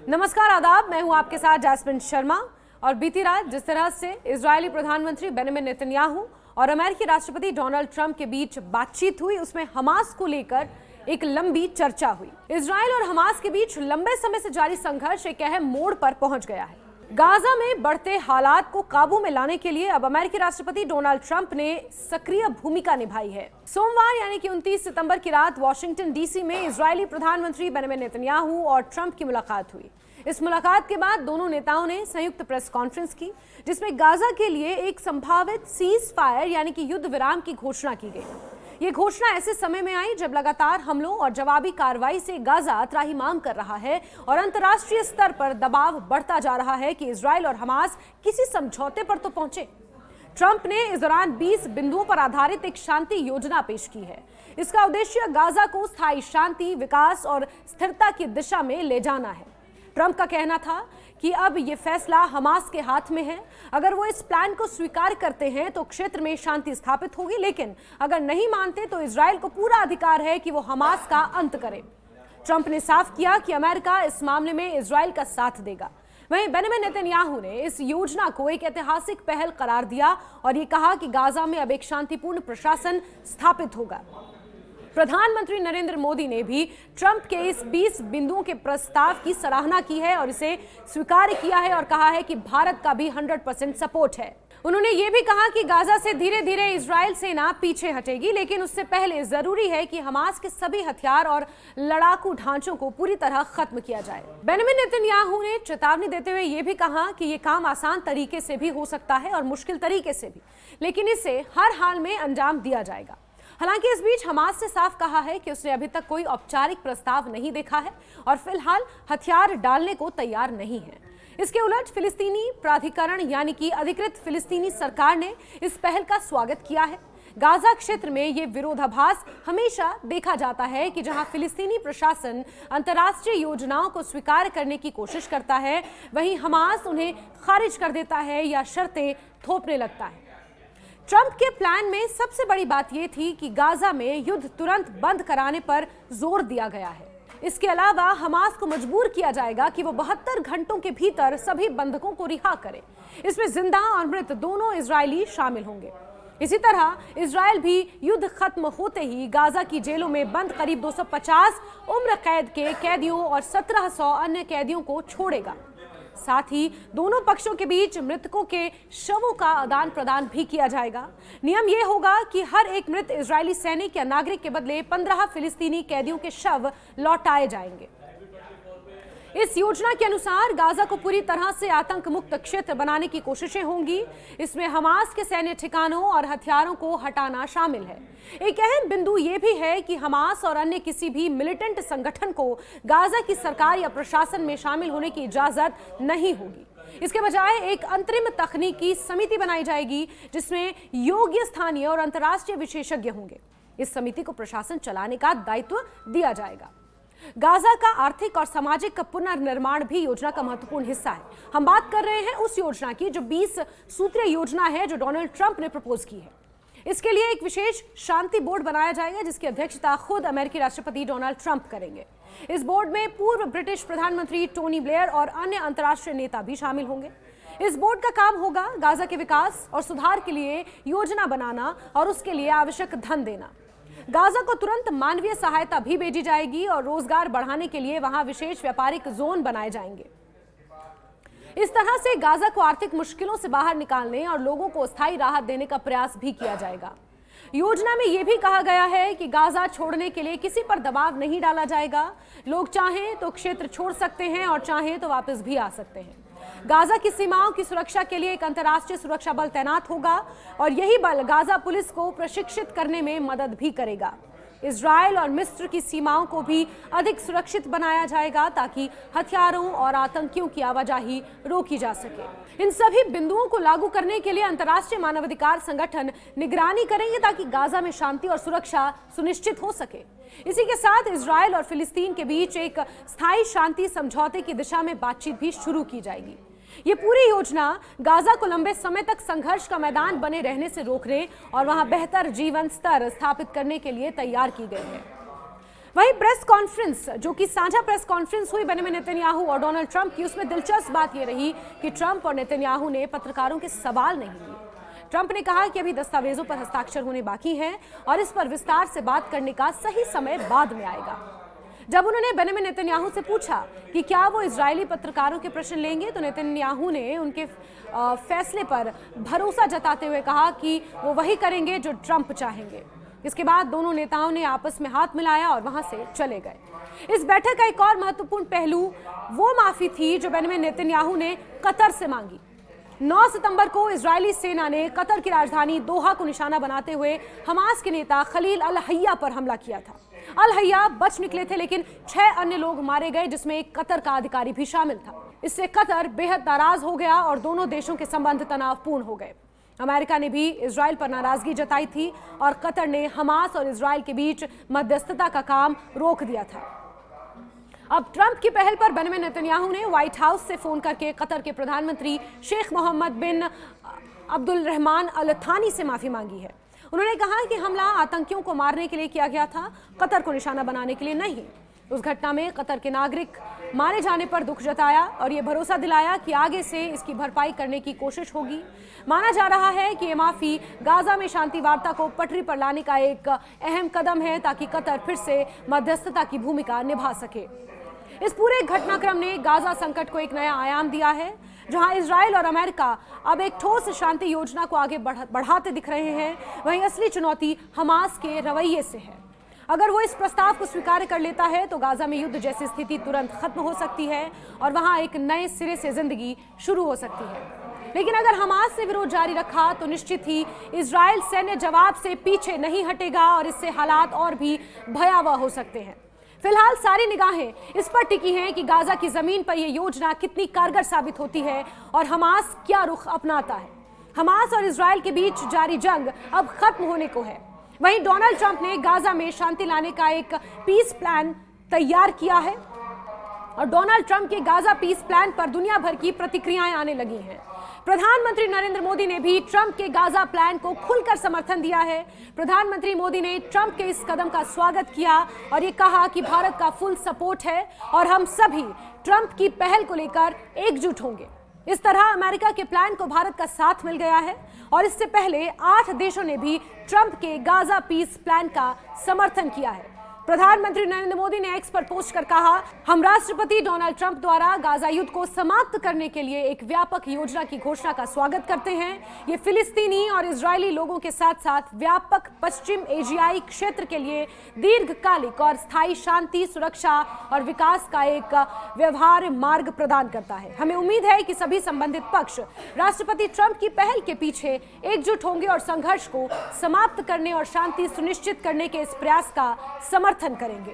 नमस्कार, आदाब। मैं हूं आपके साथ जैस्मिन शर्मा। और बीती रात जिस तरह से इजरायली प्रधानमंत्री बेंजामिन नेतन्याहू और अमेरिकी राष्ट्रपति डोनाल्ड ट्रंप के बीच बातचीत हुई, उसमें हमास को लेकर एक लंबी चर्चा हुई। इजरायल और हमास के बीच लंबे समय से जारी संघर्ष एक अहम मोड़ पर पहुंच गया है। गाजा में बढ़ते हालात को काबू में लाने के लिए अब अमेरिकी राष्ट्रपति डोनाल्ड ट्रंप ने सक्रिय भूमिका निभाई है। सोमवार यानी कि 29 सितंबर की रात वाशिंगटन डीसी में इजरायली प्रधानमंत्री बेंजामिन नेतन्याहू और ट्रंप की मुलाकात हुई। इस मुलाकात के बाद दोनों नेताओं ने संयुक्त प्रेस कॉन्फ्रेंस की, जिसमें गाजा के लिए एक संभावित सीज फायर यानी कि युद्ध विराम की घोषणा की गई। ये घोषणा ऐसे समय में आई जब लगातार हमलों और जवाबी कार्रवाई से गाजा त्राहिमाम कर रहा है और अंतर्राष्ट्रीय स्तर पर दबाव बढ़ता जा रहा है कि इजरायल और हमास किसी समझौते पर तो पहुंचे। ट्रंप ने इस दौरान 20 बिंदुओं पर आधारित एक शांति योजना पेश की है। इसका उद्देश्य गाजा को स्थायी शांति, विकास और स्थिरता की दिशा में ले जाना है। ट्रंप का कहना था कि अब ये फैसला हमास के हाथ में है। अगर वो इस प्लान को स्वीकार करते हैं तो क्षेत्र में शांति स्थापित होगी, लेकिन अगर नहीं मानते तो इजरायल को पूरा अधिकार है कि वो हमास का अंत करे। ट्रंप ने साफ किया कि अमेरिका इस मामले में इजरायल का साथ देगा। वहीं बेंजामिन नेतन्याहू ने इस योजना को एक ऐतिहासिक पहल करार दिया और ये कहा कि गाजा में अब एक शांतिपूर्ण प्रशासन स्थापित होगा। प्रधानमंत्री नरेंद्र मोदी ने भी ट्रंप के इस 20 बिंदुओं के प्रस्ताव की सराहना की है और इसे स्वीकार किया है और कहा है कि भारत का भी 100% सपोर्ट है। उन्होंने ये भी कहा कि गाजा से धीरे धीरे इजरायल सेना पीछे हटेगी, लेकिन उससे पहले जरूरी है कि हमास के सभी हथियार और लड़ाकू ढांचों को पूरी तरह खत्म किया जाए। बेंजामिन नेतन्याहू ने चेतावनी देते हुए ये भी कहा कि ये काम आसान तरीके से भी हो सकता है और मुश्किल तरीके से भी, लेकिन इसे हर हाल में अंजाम दिया जाएगा। हालांकि इस बीच हमास ने साफ कहा है कि उसने अभी तक कोई औपचारिक प्रस्ताव नहीं देखा है और फिलहाल हथियार डालने को तैयार नहीं है। इसके उलट फिलिस्तीनी प्राधिकरण यानी कि अधिकृत फिलिस्तीनी सरकार ने इस पहल का स्वागत किया है। गाजा क्षेत्र में ये विरोधाभास हमेशा देखा जाता है कि जहां फिलिस्तीनी प्रशासन अंतर्राष्ट्रीय योजनाओं को स्वीकार करने की कोशिश करता है, वहीं हमास उन्हें खारिज कर देता है या शर्तें थोपने लगता है। ट्रंप के प्लान में सबसे बड़ी बात यह थी कि गाजा में युद्ध तुरंत बंद कराने पर जोर दिया गया है। इसके अलावा हमास को मजबूर किया जाएगा कि वो 72 घंटों के भीतर सभी बंधकों को रिहा करे। इसमें जिंदा और मृत दोनों इजरायली शामिल होंगे। इसी तरह इजरायल भी युद्ध खत्म होते ही गाजा की जेलों में बंद करीब 250 उम्र कैद के कैदियों और 1700 अन्य कैदियों को छोड़ेगा। साथ ही दोनों पक्षों के बीच मृतकों के शवों का आदान प्रदान भी किया जाएगा। नियम यह होगा कि हर एक मृत इजरायली सैनिक या नागरिक के बदले 15 फिलिस्तीनी कैदियों के शव लौटाए जाएंगे। इस योजना के अनुसार गाजा को पूरी तरह से आतंक मुक्त क्षेत्र बनाने की कोशिशें होंगी। इसमें हमास के सैन्य ठिकानों और हथियारों को हटाना शामिल है। एक अहम बिंदु यह भी है कि हमास और अन्य किसी भी मिलिटेंट संगठन को गाजा की सरकार या प्रशासन में शामिल होने की इजाजत नहीं होगी। इसके बजाय एक अंतरिम तकनीकी समिति बनाई जाएगी जिसमें योग्य स्थानीय और अंतर्राष्ट्रीय विशेषज्ञ होंगे। इस समिति को प्रशासन चलाने का दायित्व दिया जाएगा। गाजा का आर्थिक और सामाजिक पुनर्निर्माण भी योजना का महत्वपूर्ण हिस्सा है। हम बात कर रहे हैं उस योजना की जो 20 सूत्रीय योजना है जो डोनाल्ड ट्रंप ने प्रपोज की है। इसके लिए एक विशेष शांति बोर्ड बनाया जाएगा जिसकी अध्यक्षता खुद अमेरिकी राष्ट्रपति डोनाल्ड ट्रंप करेंगे। इस बोर्ड में पूर्व ब्रिटिश प्रधानमंत्री टोनी ब्लेयर और अन्य अंतर्राष्ट्रीय नेता भी शामिल होंगे। इस बोर्ड का काम होगा गाजा के विकास और सुधार के लिए योजना बनाना और उसके लिए आवश्यक धन देना। गाजा को तुरंत मानवीय सहायता भी भेजी जाएगी और रोजगार बढ़ाने के लिए वहां विशेष व्यापारिक जोन बनाए जाएंगे। इस तरह से गाजा को आर्थिक मुश्किलों से बाहर निकालने और लोगों को स्थायी राहत देने का प्रयास भी किया जाएगा। योजना में यह भी कहा गया है कि गाजा छोड़ने के लिए किसी पर दबाव नहीं डाला जाएगा। लोग चाहें तो क्षेत्र छोड़ सकते हैं और चाहें तो वापस भी आ सकते हैं। गाजा की सीमाओं की सुरक्षा के लिए एक अंतर्राष्ट्रीय सुरक्षा बल तैनात होगा और यही बल गाजा पुलिस को प्रशिक्षित करने में मदद भी करेगा। इजरायल और मिस्र की सीमाओं को भी अधिक सुरक्षित बनाया जाएगा ताकि हथियारों और आतंकियों की आवाजाही रोकी जा सके। इन सभी बिंदुओं को लागू करने के लिए अंतर्राष्ट्रीय मानवाधिकार संगठन निगरानी करेंगे ताकि गाजा में शांति और सुरक्षा सुनिश्चित हो सके। इसी के साथ इजरायल और फिलिस्तीन के बीच एक स्थायी शांति समझौते की दिशा में बातचीत भी शुरू की जाएगी। ये पूरी योजना गाजा को लंबे समय तक संघर्ष का मैदान बने रहने से रोकने और वहां बेहतर जीवन स्तर स्थापित करने के लिए तैयार की गई है। वहीं प्रेस कॉन्फ्रेंस जो कि साझा प्रेस कॉन्फ्रेंस हुई बेंजामिन नेतन्याहू और डोनाल्ड ट्रंप की, उसमें दिलचस्प बात यह रही कि ट्रंप और नेतन्याहू ने पत्रकारों के सवाल नहीं लिए। ट्रंप ने कहा कि अभी दस्तावेजों पर हस्ताक्षर होने बाकी हैं और इस पर विस्तार से बात करने का सही समय बाद में आएगा। जब उन्होंने बेंजामिन नेतन्याहू से पूछा कि क्या वो इजरायली पत्रकारों के प्रश्न लेंगे, तो नेतन्याहू ने उनके फैसले पर भरोसा जताते हुए कहा कि वो वही करेंगे जो ट्रंप चाहेंगे। इसके बाद दोनों नेताओं ने आपस में हाथ मिलाया और वहां से चले गए। इस बैठक का एक और महत्वपूर्ण पहलू वो माफी थी जो बेंजामिन नेतन्याहू ने कतर से मांगी। 9 सितंबर को इजरायली सेना ने कतर की राजधानी दोहा को निशाना बनाते हुए हमास के नेता खलील अल हय्या पर हमला किया था। अल हय्या बच निकले थे, लेकिन 6 अन्य लोग मारे गए, जिसमें एक कतर का अधिकारी भी शामिल था। इससे कतर बेहद नाराज हो गया और दोनों देशों के संबंध तनावपूर्ण हो गए। अमेरिका ने भी इजराइल पर नाराजगी जताई थी और कतर ने हमास और इजराइल के बीच मध्यस्थता का काम रोक दिया था। अब ट्रंप की पहल पर बेंजामिन नेतन्याहू ने व्हाइट हाउस से फोन करके कतर के प्रधानमंत्री शेख मोहम्मद बिन अब्दुलरहमान अल थानी से माफी मांगी है। उन्होंने कहा कि हमला आतंकियों को मारने के लिए किया गया था, कतर को निशाना बनाने के लिए नहीं। उस घटना में कतर के नागरिक मारे जाने पर दुख जताया और ये भरोसा दिलाया कि आगे से इसकी भरपाई करने की कोशिश होगी। माना जा रहा है कि ये माफी गाजा में शांति वार्ता को पटरी पर लाने का एक अहम कदम है, ताकि कतर फिर से मध्यस्थता की भूमिका निभा सके। इस पूरे घटनाक्रम ने गाजा संकट को एक नया आयाम दिया है, जहां इजराइल और अमेरिका अब एक ठोस शांति योजना को आगे बढ़ाते दिख रहे हैं। वहीं असली चुनौती हमास के रवैये से है। अगर वो इस प्रस्ताव को स्वीकार कर लेता है तो गाजा में युद्ध जैसी स्थिति तुरंत खत्म हो सकती है और वहां एक नए सिरे से जिंदगी शुरू हो सकती है। लेकिन अगर हमास ने विरोध जारी रखा तो निश्चित ही इजराइल सैन्य जवाब से पीछे नहीं हटेगा और इससे हालात और भी भयावह हो सकते हैं। फिलहाल सारी निगाहें इस पर टिकी हैं कि गाजा की जमीन पर यह योजना कितनी कारगर साबित होती है और हमास क्या रुख अपनाता है। हमास और इजराइल के बीच जारी जंग अब खत्म होने को है। वहीं डोनाल्ड ट्रंप ने गाजा में शांति लाने का एक पीस प्लान तैयार किया है और डोनाल्ड ट्रंप के गाजा पीस प्लान पर दुनिया भर की प्रतिक्रियाएं आने लगी हैं। प्रधानमंत्री नरेंद्र मोदी ने भी ट्रंप के गाजा प्लान को खुलकर समर्थन दिया है। प्रधानमंत्री मोदी ने ट्रंप के इस कदम का स्वागत किया और ये कहा कि भारत का फुल सपोर्ट है और हम सभी ट्रंप की पहल को लेकर एकजुट होंगे। इस तरह अमेरिका के प्लान को भारत का साथ मिल गया है और इससे पहले 8 देशों ने भी ट्रंप के गाजा पीस प्लान का समर्थन किया है। प्रधानमंत्री नरेंद्र मोदी ने एक्स पर पोस्ट कर कहा, हम राष्ट्रपति डोनाल्ड ट्रंप द्वारा गाजा युद्ध को समाप्त करने के लिए एक व्यापक योजना की घोषणा का स्वागत करते हैं। ये फिलिस्तीनी और इजरायली लोगों के साथ साथ व्यापक पश्चिम एशियाई क्षेत्र के लिए दीर्घकालिक और स्थायी शांति, सुरक्षा और विकास का एक व्यवहार्य मार्ग प्रदान करता है। हमें उम्मीद है कि सभी संबंधित पक्ष राष्ट्रपति ट्रंप की पहल के पीछे एकजुट होंगे और संघर्ष को समाप्त करने और शांति सुनिश्चित करने के इस प्रयास का समर्थन करेंगे।